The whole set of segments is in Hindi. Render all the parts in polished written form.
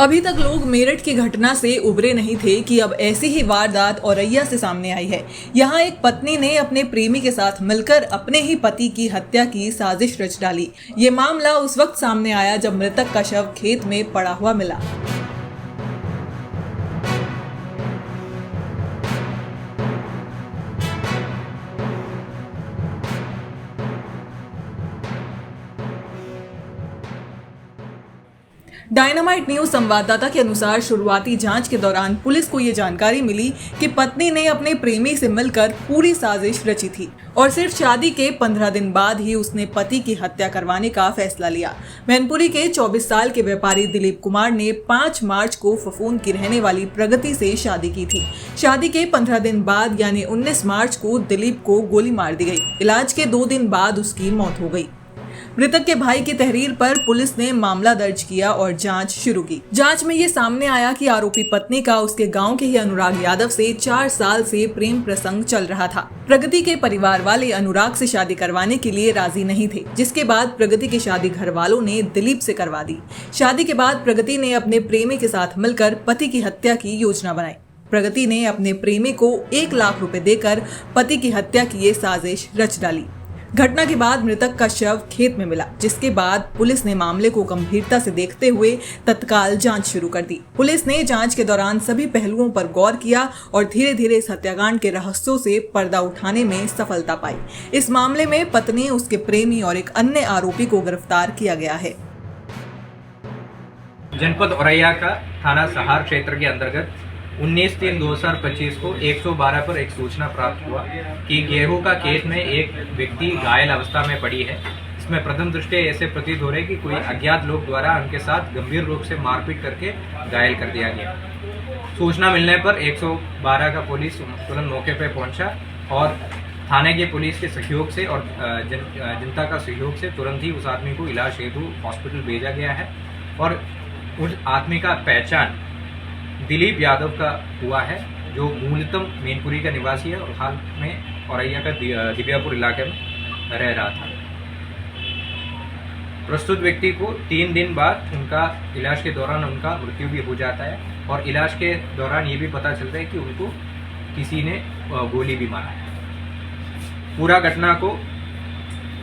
अभी तक लोग मेरठ की घटना से उबरे नहीं थे कि अब ऐसी ही वारदात औरैया से सामने आई है। यहाँ एक पत्नी ने अपने प्रेमी के साथ मिलकर अपने ही पति की हत्या की साजिश रच डाली। ये मामला उस वक्त सामने आया जब मृतक का शव खेत में पड़ा हुआ मिला। डायनामाइट न्यूज संवाददाता के अनुसार शुरुआती जांच के दौरान पुलिस को ये जानकारी मिली कि पत्नी ने अपने प्रेमी से मिलकर पूरी साजिश रची थी और सिर्फ शादी के 15 दिन बाद ही उसने पति की हत्या करवाने का फैसला लिया। मैनपुरी के 24 साल के व्यापारी दिलीप कुमार ने 5 मार्च को फफूंद की रहने वाली प्रगति से शादी की थी। शादी के 15 दिन बाद यानी 19 मार्च को दिलीप को गोली मार दी गई। इलाज के 2 दिन बाद उसकी मौत हो गई। मृतक के भाई की तहरीर पर पुलिस ने मामला दर्ज किया और जांच शुरू की। जांच में ये सामने आया कि आरोपी पत्नी का उसके गांव के ही अनुराग यादव से 4 साल से प्रेम प्रसंग चल रहा था। प्रगति के परिवार वाले अनुराग से शादी करवाने के लिए राजी नहीं थे, जिसके बाद प्रगति की शादी घर वालों ने दिलीप से करवा दी। शादी के बाद प्रगति ने अपने प्रेमी के साथ मिलकर पति की हत्या की योजना बनाई। प्रगति ने अपने प्रेमी को 1 लाख रुपए देकर पति की हत्या की ये साजिश रच डाली। घटना के बाद मृतक का शव खेत में मिला, जिसके बाद पुलिस ने मामले को गंभीरता से देखते हुए तत्काल जांच शुरू कर दी। पुलिस ने जांच के दौरान सभी पहलुओं पर गौर किया और धीरे धीरे इस हत्याकांड के रहस्यों से पर्दा उठाने में सफलता पाई। इस मामले में पत्नी, उसके प्रेमी और एक अन्य आरोपी को गिरफ्तार किया गया है। जनपद औरैया का थाना सहार क्षेत्र के अंतर्गत 19/3/2025 को 112 पर एक सूचना प्राप्त हुआ कि गेहूं का खेत में एक व्यक्ति घायल अवस्था में पड़ी है। इसमें प्रथम दृष्टया ऐसे प्रतीत हो रहे कि कोई अज्ञात लोग द्वारा उनके साथ गंभीर रूप से मारपीट करके घायल कर दिया गया। सूचना मिलने पर 112 का पुलिस तुरंत मौके पर पहुंचा और थाने के पुलिस के सहयोग से और जनता का सहयोग से तुरंत ही उस आदमी को इलाज हेतु हॉस्पिटल भेजा गया है और उस आदमी का पहचान दिलीप यादव का हुआ है, जो मूलतः मैनपुरी का निवासी है और हाल में औरैया का दिव्यापुर इलाके में रह रहा था। प्रस्तुत व्यक्ति को 3 दिन बाद उनका इलाज के दौरान उनका मृत्यु भी हो जाता है और इलाज के दौरान ये भी पता चलता है कि उनको किसी ने गोली भी मारा है। पूरा घटना को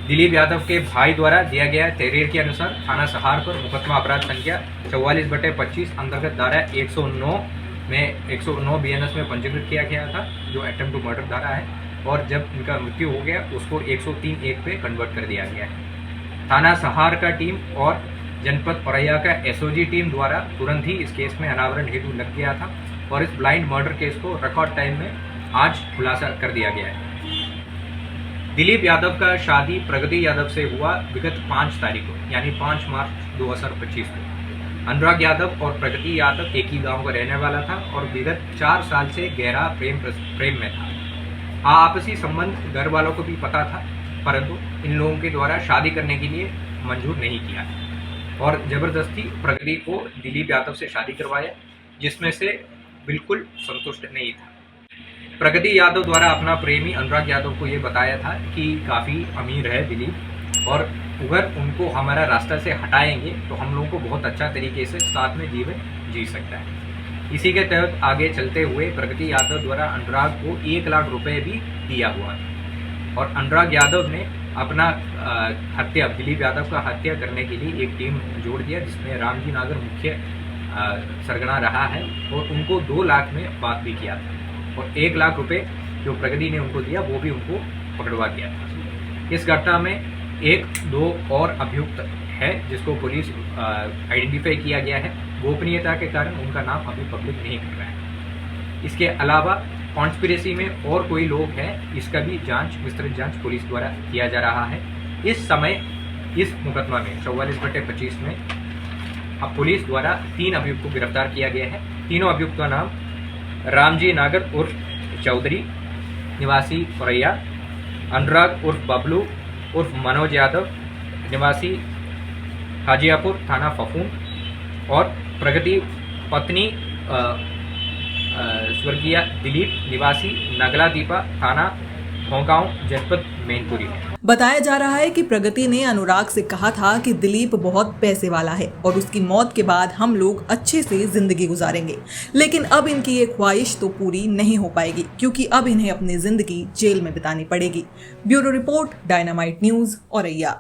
दिलीप यादव के भाई द्वारा दिया गया तहरीर के अनुसार थाना सहार पर मुकदमा अपराध संख्या 44/25 अंतर्गत धारा 109 में 109 BNS में पंजीकृत किया गया था, जो अटेम्प्ट टू मर्डर धारा है और जब इनका मृत्यु हो गया उसको 103(1) पे कन्वर्ट कर दिया गया है। थाना सहार का टीम और जनपद औरैया का SOG टीम द्वारा तुरंत ही इस केस में अनावरण हेतु लग गया था और इस ब्लाइंड मर्डर केस को रिकॉर्ड टाइम में आज खुलासा कर दिया गया है। दिलीप यादव का शादी प्रगति यादव से हुआ विगत 5 तारीख को यानी 5 मार्च 2025 को। अनुराग यादव और प्रगति यादव एक ही गांव का रहने वाला था और विगत 4 साल से गहरा प्रेम में था। आपसी संबंध घर वालों को भी पता था, परंतु इन लोगों के द्वारा शादी करने के लिए मंजूर नहीं किया और जबरदस्ती प्रगति को दिलीप यादव से शादी करवाया, जिसमें से बिल्कुल संतुष्ट नहीं था। प्रगति यादव द्वारा अपना प्रेमी अनुराग यादव को ये बताया था कि काफ़ी अमीर है दिलीप और अगर उनको हमारा रास्ता से हटाएंगे तो हम लोगों को बहुत अच्छा तरीके से साथ में जीवन जी सकता है। इसी के तहत आगे चलते हुए प्रगति यादव द्वारा अनुराग को 1 लाख रुपए भी दिया हुआ था और अनुराग यादव ने अपना दिलीप यादव का हत्या करने के लिए एक टीम जोड़ दिया, जिसमें रामजी नागर मुख्य सरगना रहा है और उनको 2 लाख में बात भी किया था और 1 लाख रुपए जो प्रगति ने उनको दिया वो भी उनको पकड़वा दिया था। इस घटना में 1-2 और अभियुक्त है जिसको पुलिस आइडेंटिफाई किया गया है। गोपनीयता के कारण उनका नाम अभी पब्लिक नहीं कर रहा है। इसके अलावा कॉन्स्पिरेसी में और कोई लोग हैं, इसका भी विस्तृत जांच पुलिस द्वारा किया जा रहा है। इस समय इस मुकदमा में 44/25 में अब पुलिस द्वारा 3 अभियुक्त को गिरफ्तार किया गया है। तीनों अभियुक्त का नाम रामजी नागर उर्फ चौधरी निवासी औरैया, अनुराग उर्फ बबलू उर्फ मनोज यादव निवासी हाजियापुर थाना फफूंद और प्रगति पत्नी स्वर्गीय दिलीप निवासी नगला दीपा थाना होंगांव जनपद मैनपुरी में। बताया जा रहा है कि प्रगति ने अनुराग से कहा था कि दिलीप बहुत पैसे वाला है और उसकी मौत के बाद हम लोग अच्छे से जिंदगी गुजारेंगे, लेकिन अब इनकी ये ख्वाहिश तो पूरी नहीं हो पाएगी क्योंकि अब इन्हें अपनी जिंदगी जेल में बितानी पड़ेगी। Bureau report, dynamite news, Auraiya.